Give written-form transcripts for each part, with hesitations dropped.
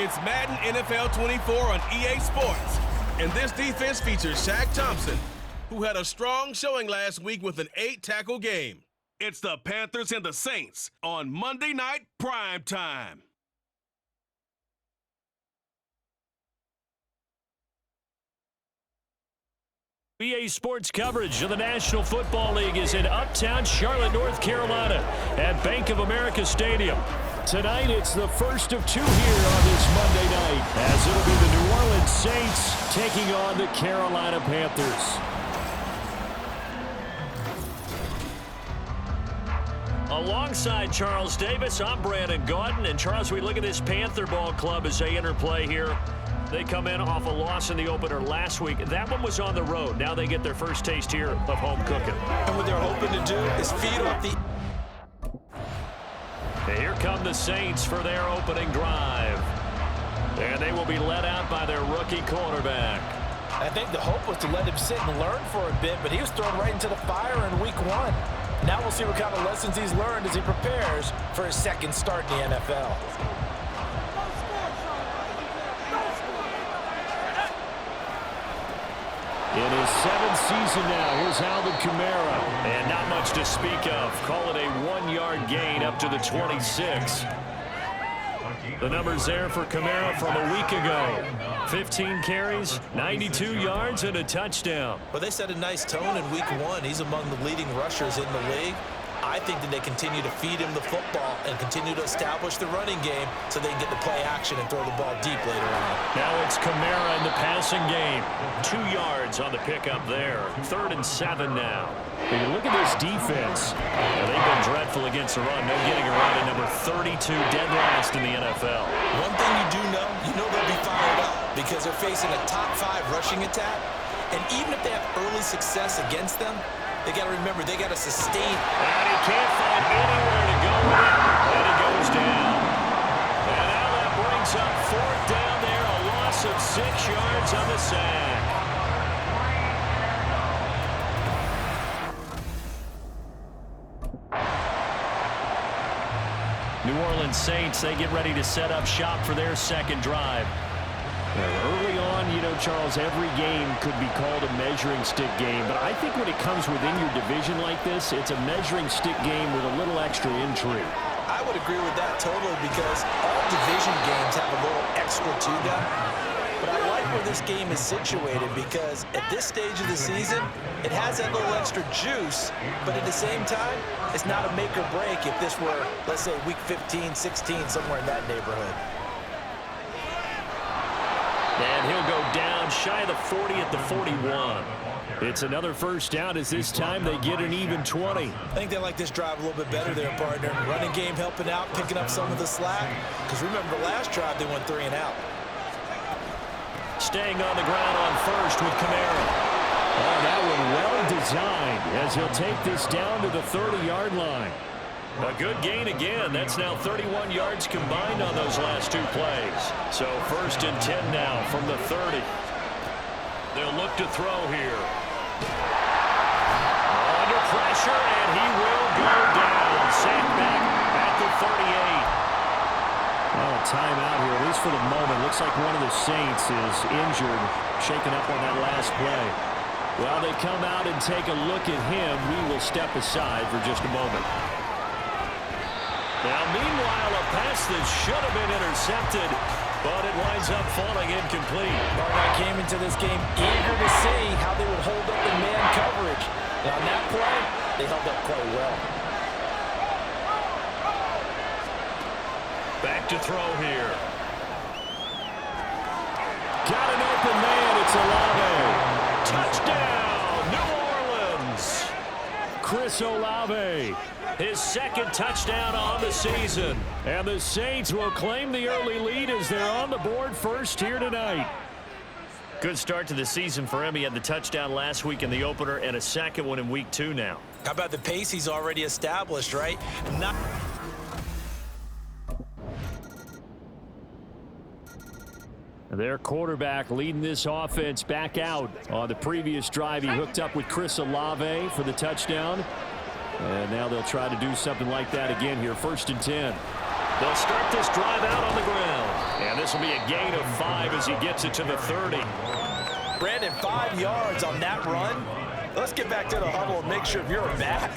It's Madden NFL 24 on EA Sports. And this defense features Shaq Thompson, who had a strong showing last week with an 8-tackle game. It's the Panthers and the Saints on Monday Night Prime Time. EA Sports coverage of the National Football League is in uptown Charlotte, North Carolina at Bank of America Stadium. Tonight, it's the first of two here on this Monday night, as it'll be the New Orleans Saints taking on the Carolina Panthers. Alongside Charles Davis, I'm Brandon Gaudin. And Charles, we look at this Panther ball club as they enter play here. They come in off a loss in the opener last week. That one was on the road. Now they get their first taste here of home cooking. And what they're hoping to do is feed off the... And here come the Saints for their opening drive. And they will be led out by their rookie quarterback. I think the hope was to let him sit and learn for a bit, but he was thrown right into the fire in week one. Now we'll see what kind of lessons he's learned as he prepares for his second start in the NFL. In his seventh season now, here's Alvin Kamara. And not much to speak of. Call it a 1-yard gain up to the 26. The numbers there for Kamara from a week ago. 15 carries, 92 yards, and a touchdown. Well, they set a nice tone in week one. He's among the leading rushers in the league. I think that they continue to feed him the football and continue to establish the running game so they can get the play action and throw the ball deep later on. Now it's Kamara in the passing game. 2 yards on the pickup there. 3rd and 7 now. When you look at this defense, they've been dreadful against the run. No getting around at number 32, dead last in the NFL. One thing you know they'll be fired up because they're facing a top 5 rushing attack. And even if they have early success against them, they got to remember, they got to sustain. And he can't find anywhere to go with it. And he goes down. And now that brings up 4th down there. A loss of 6 yards on the sack. New Orleans Saints, they get ready to set up shop for their second drive. Early on, Charles, every game could be called a measuring stick game. But I think when it comes within your division like this, it's a measuring stick game with a little extra intrigue. I would agree with that totally because all division games have a little extra to them. But I like where this game is situated because at this stage of the season, it has that little extra juice. But at the same time, it's not a make or break if this were, let's say, week 15, 16, somewhere in that neighborhood. And he'll go down shy of the 40 at the 41. It's another first down as this time they get an even 20. I think they like this drive a little bit better there, partner. Running game helping out, picking up some of the slack. Because remember, the last drive they went 3 and out. Staying on the ground on first with Kamara. Oh, that one well designed as he'll take this down to the 30-yard line. A good gain again. That's now 31 yards combined on those last 2 plays. So 1st and 10 now from the 30. They'll look to throw here. Under pressure, and he will go down. Sacked back at the 38. Well, a timeout here, at least for the moment. Looks like one of the Saints is injured, shaken up on that last play. Well, they come out and take a look at him. We will step aside for just a moment. Now, meanwhile, a pass that should have been intercepted, but it winds up falling incomplete. Barnett came into this game eager to see how they would hold up in man coverage. And on that play, they held up quite well. Back to throw here. Got an open man. It's Olave. Touchdown, New Orleans. Chris Olave. His second touchdown on the season. And the Saints will claim the early lead as they're on the board first here tonight. Good start to the season for him. He had the touchdown last week in the opener and a second one in week 2 now. How about the pace he's already established, right? Their quarterback leading this offense back out. On the previous drive, he hooked up with Chris Olave for the touchdown. And now they'll try to do something like that again here. 1st and 10. They'll start this drive out on the ground. And this will be a gain of 5 as he gets it to the 30. Brandon, 5 yards on that run. Let's get back to the huddle and make sure if you're back,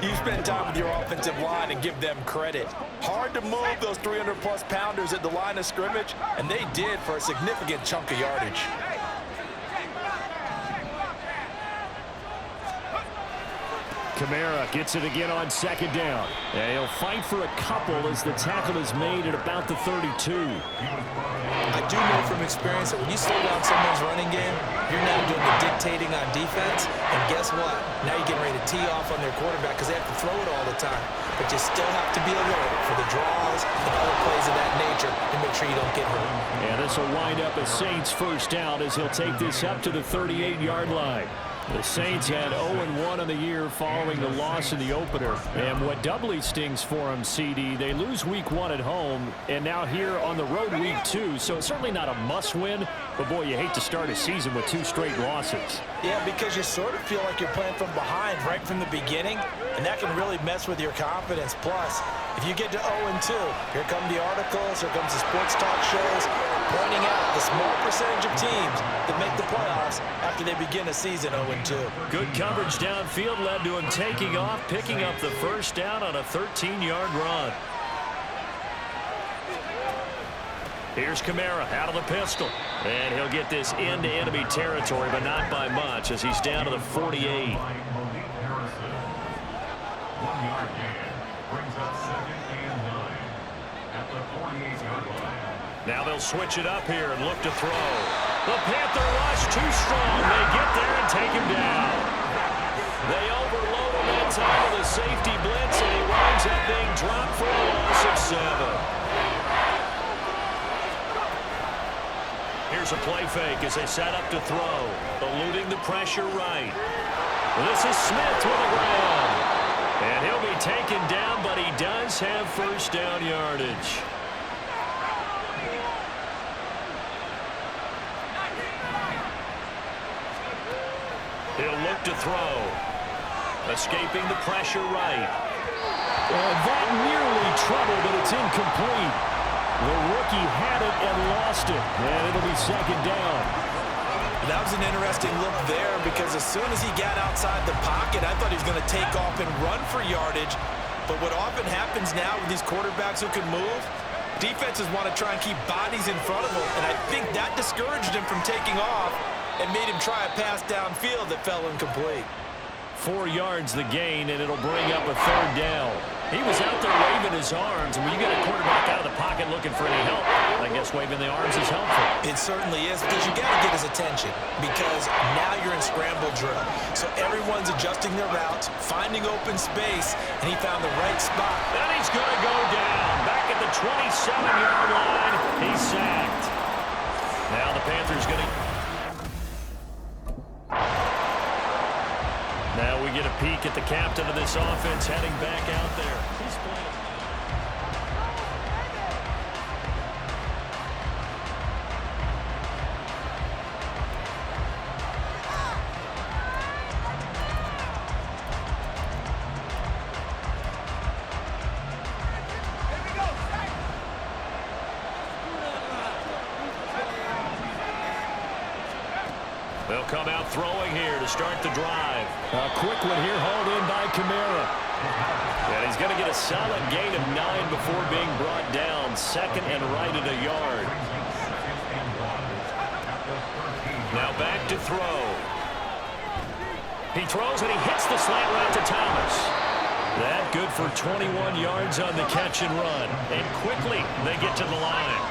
you spend time with your offensive line and give them credit. Hard to move those 300-plus pounders at the line of scrimmage, and they did for a significant chunk of yardage. Kamara gets it again on second down. And he'll fight for a couple as the tackle is made at about the 32. I do know from experience that when you slow down someone's running game, you're now doing the dictating on defense. And guess what? Now you're getting ready to tee off on their quarterback because they have to throw it all the time. But you still have to be alert for the draws and other plays of that nature to make sure you don't get hurt. And this will wind up a Saints first down as he'll take this up to the 38-yard line. The Saints had 0-1 on the year following the loss in the opener. And what doubly stings for them, CD, they lose week 1 at home, and now here on the road week 2. So it's certainly not a must-win, but boy, you hate to start a season with 2 straight losses. Yeah, because you sort of feel like you're playing from behind right from the beginning, and that can really mess with your confidence. Plus, if you get to 0-2, here come the articles, here comes the sports talk shows, pointing out the small percentage of teams that make the playoffs after they begin a season 0-2. Good coverage downfield led to him taking off, picking up the first down on a 13-yard run. Here's Kamara out of the pistol. And he'll get this into enemy territory, but not by much as he's down to the 48. Now they'll switch it up here and look to throw. The Panther rush too strong. They get there and take him down. They overload him that time with a safety blitz, and he winds up being dropped for a loss of 7. Here's a play fake as they set up to throw. Eluding the pressure right. This is Smith with the ground. And he'll be taken down, but he does have first down yardage. He'll look to throw. Escaping the pressure right. That nearly trouble, but it's incomplete. The rookie had it and lost it. And it'll be second down. That was an interesting look there because as soon as he got outside the pocket, I thought he was going to take off and run for yardage. But what often happens now with these quarterbacks who can move, defenses want to try and keep bodies in front of them. And I think that discouraged him from taking off and made him try a pass downfield that fell incomplete. 4 yards the gain, and it'll bring up a third down. He was out there waving his arms, and when you get a quarterback out of the pocket looking for any help, I guess waving the arms is helpful. It certainly is because you got to get his attention because now you're in scramble drill. So everyone's adjusting their routes, finding open space, and he found the right spot. And he's going to go down. Back at the 27-yard line, he's sacked. Now the Panthers going to... Now we get a peek at the captain of this offense heading back out there. He's playing. They'll come out throwing here to start the drive. A quick one here, hauled in by Kamara. And he's going to get a solid gain of 9 before being brought down. Second and right at a yard. Now back to throw. He throws and he hits the slant route to Thomas. That good for 21 yards on the catch and run. And quickly they get to the line.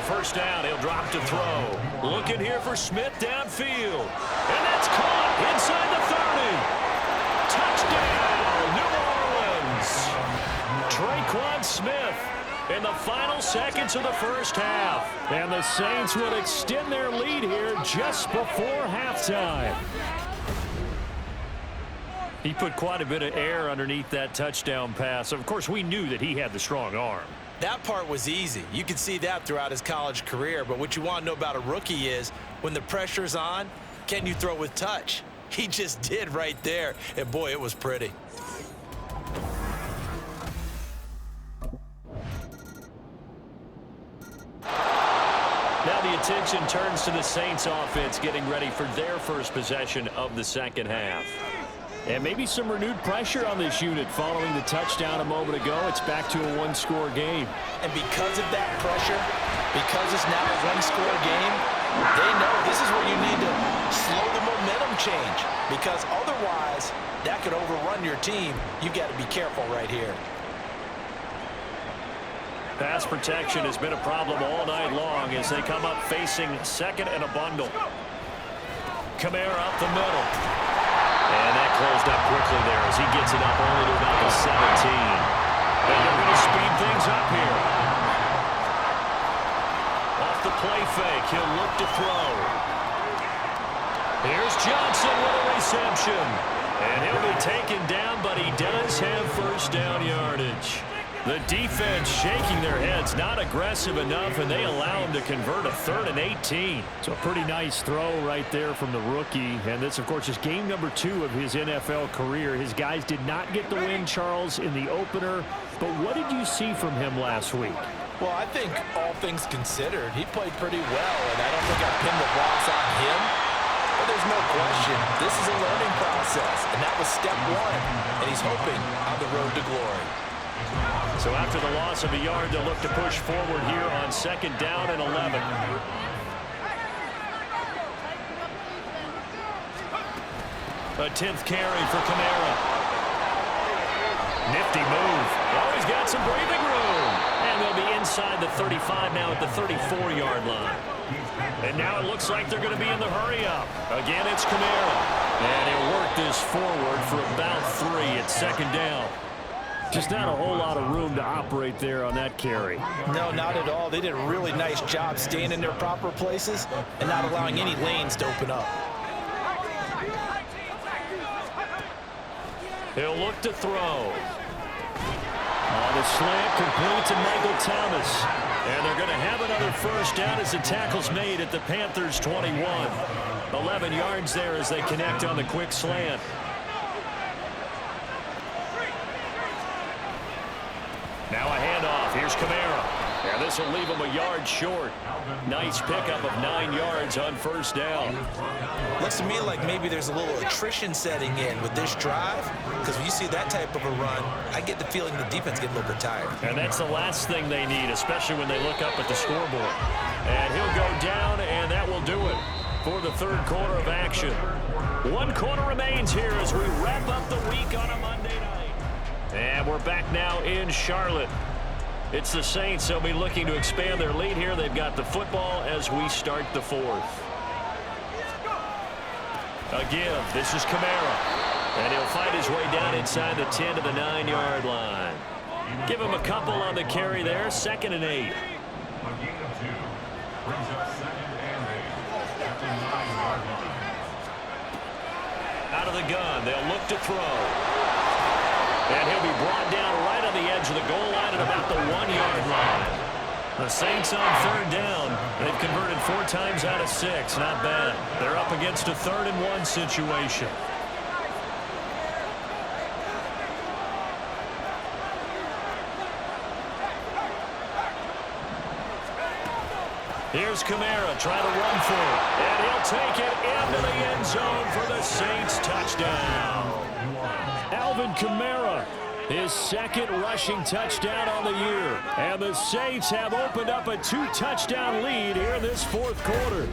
First down, he'll drop to throw. Looking here for Smith downfield. And that's caught inside the 30. Touchdown, New Orleans. Traquan Smith in the final seconds of the first half. And the Saints would extend their lead here just before halftime. He put quite a bit of air underneath that touchdown pass. Of course, we knew that he had the strong arm. That part was easy. You could see that throughout his college career. But what you want to know about a rookie is when the pressure's on, can you throw with touch? He just did right there. And, boy, it was pretty. attention turns to the Saints offense getting ready for their first possession of the second half. And maybe some renewed pressure on this unit following the touchdown a moment ago. It's back to a one-score game. And because of that pressure, because it's now a one-score game, they know this is where you need to slow the momentum change. Because otherwise, that could overrun your team. You've got to be careful right here. Pass protection has been a problem all night long as they come up facing second and a bundle. Kamara up the middle. And that closed up quickly there as he gets it up only to about the 17. And they're going to speed things up here. Off the play fake, he'll look to throw. Here's Johnson with a reception. And he'll be taken down, but he does have first down yardage. The defense shaking their heads, not aggressive enough, and they allow him to convert a 3rd and 18. So a pretty nice throw right there from the rookie. And this, of course, is game number 2 of his NFL career. His guys did not get the win, Charles, in the opener. But what did you see from him last week? Well, I think all things considered, he played pretty well, and I don't think I pinned the loss on him. But there's no question, this is a learning process, and that was step 1, and he's hoping on the road to glory. So after the loss of a yard, they'll look to push forward here on 2nd down and 11. A 10th carry for Kamara. Nifty move. Oh, he's got some breathing room. And they'll be inside the 35 now at the 34-yard line. And now it looks like they're going to be in the hurry-up. Again, it's Kamara. And he'll work this forward for about 3 at 2nd down. Just not a whole lot of room to operate there on that carry. No, not at all. They did a really nice job staying in their proper places and not allowing any lanes to open up. He'll look to throw. The slant complete to Michael Thomas. And they're going to have another first down as the tackle's made at the Panthers' 21. 11 yards there as they connect on the quick slant. Now a handoff. Here's Kamara. And this will leave him a yard short. Nice pickup of 9 yards on first down. Looks to me like maybe there's a little attrition setting in with this drive, because when you see that type of a run, I get the feeling the defense getting a little bit tired. And that's the last thing they need, especially when they look up at the scoreboard. And he'll go down, and that will do it for the 3rd quarter of action. 1 quarter remains here as we wrap up the week on a Monday night. And we're back now in Charlotte. It's the Saints. They'll be looking to expand their lead here. They've got the football as we start the 4th. Again, this is Kamara. And he'll fight his way down inside the 10 to the 9-yard line. Give him a couple on the carry there. 2nd and 8. Out of the gun. They'll look to throw. And he'll be brought down right on the edge of the goal line at about the 1-yard line. The Saints on 3rd down. They've converted 4 times out of 6. Not bad. They're up against a 3rd and 1 situation. Here's Kamara trying to run for it. And he'll take it into the end zone for the Saints touchdown. Alvin Kamara, his 2nd rushing touchdown on the year. And the Saints have opened up a 2-touchdown lead here in this 4th quarter.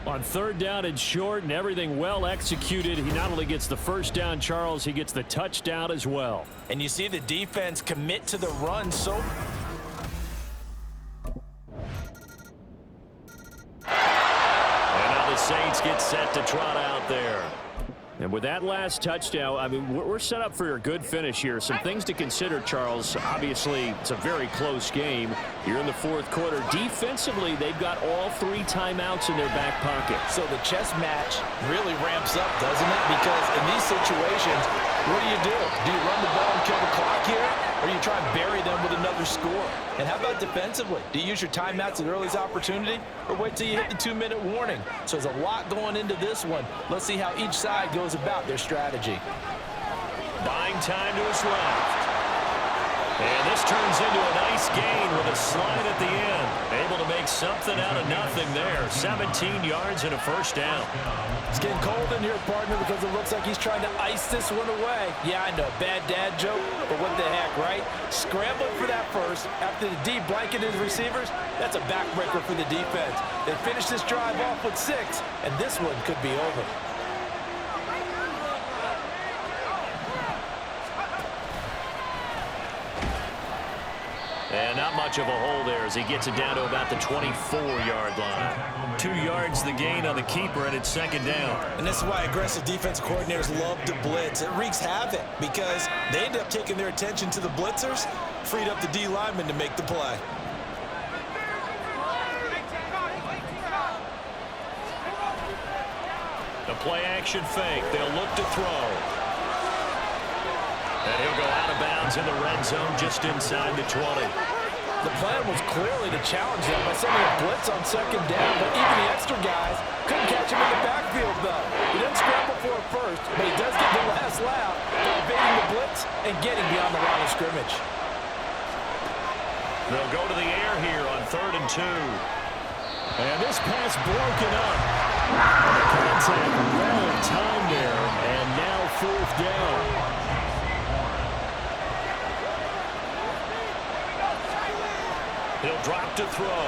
On 3rd down and short and everything well executed, he not only gets the first down, Charles, he gets the touchdown as well. And you see the defense commit to the run so... And now the Saints get set to trot out there. And with that last touchdown, I mean, we're set up for a good finish here. Some things to consider, Charles. Obviously, it's a very close game. You're in the 4th quarter. Defensively, they've got all 3 timeouts in their back pocket. So the chess match really ramps up, doesn't it? Because in these situations, what do? Do you run the ball and kill the clock here? Or you try and bury them with another score? And how about defensively? Do you use your timeouts at earliest opportunity? Or wait till you hit the 2-minute warning? So there's a lot going into this one. Let's see how each side goes about their strategy. Buying time to his left. And this turns into a nice gain with a slide at the end. Able to make something out of nothing there. 17 yards and a first down. It's getting cold in here, partner, because it looks like he's trying to ice this one away. Yeah, I know, bad dad joke, but what the heck, right? Scrambling for that first after the D blanketed his receivers. That's a backbreaker for the defense. They finish this drive off with 6, and this one could be over. And not much of a hole there as he gets it down to about the 24-yard line. 2 yards the gain on the keeper, and it's second down. And this is why aggressive defensive coordinators love to blitz. It wreaks havoc because they end up taking their attention to the blitzers, freed up the D lineman to make the play. The play-action fake. They'll look to throw. And he'll go out of bounds in the red zone just inside the 20. The plan was clearly to challenge them by sending a blitz on second down, but even the extra guys couldn't catch him in the backfield, though. He doesn't scramble for it first, but he does get the last laugh by evading the blitz and getting beyond the line of scrimmage. They'll go to the air here on 3rd and 2. And this pass broken up. Contact well timed there, and now 4th down. He'll drop to throw.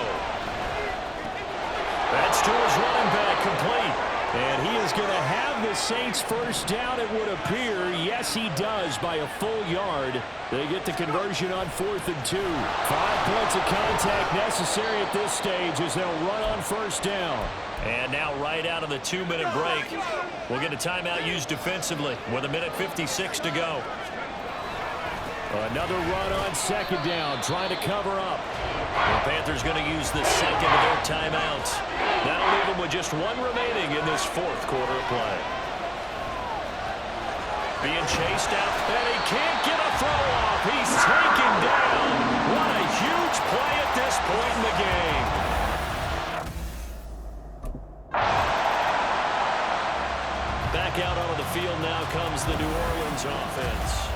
That's to his running back, complete. And he is going to have the Saints first down, it would appear. Yes, he does by a full yard. They get the conversion on 4th and 2. 5 points of contact necessary at this stage as they'll run on first down. And now right out of the 2-minute break, we'll get a timeout used defensively with 1:56 to go. Another run on second down, trying to cover up. The Panthers going to use the second of their timeouts. That'll leave them with just 1 remaining in this 4th quarter of play. Being chased out, and he can't get a throw off. He's taken down. What a huge play at this point in the game. Back out onto the field now comes the New Orleans offense.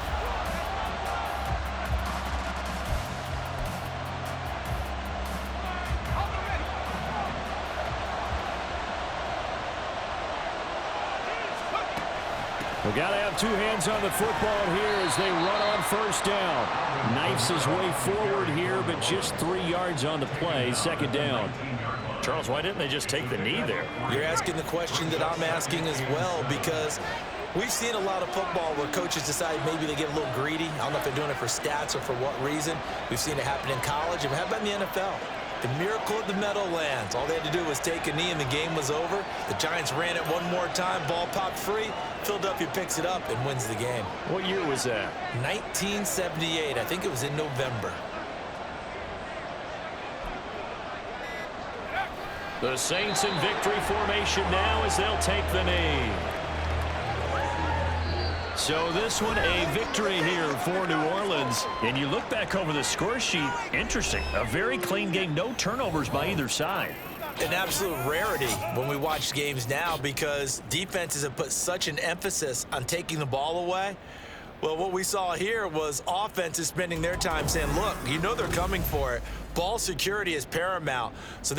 We've got to have 2 hands on the football here as they run on first down. Knifes his way forward here, but just 3 yards on the play. Second down. Charles, why didn't they just take the knee there? You're asking the question that I'm asking as well, because we've seen a lot of football where coaches decide maybe they get a little greedy. I don't know if they're doing it for stats or for what reason. We've seen it happen in college, and how about in the NFL? The miracle of the Meadowlands. All they had to do was take a knee and the game was over. The Giants ran it one more time. Ball popped free. Philadelphia picks it up and wins the game. What year was that? 1978. I think it was in November. The Saints in victory formation now as they'll take the knee. So this one a victory here for New Orleans. And you look back over the score sheet, interesting. A very clean game, no turnovers by either side. An absolute rarity when we watch games now because defenses have put such an emphasis on taking the ball away. Well, what we saw here was offenses spending their time saying, look, you know they're coming for it. Ball security is paramount. So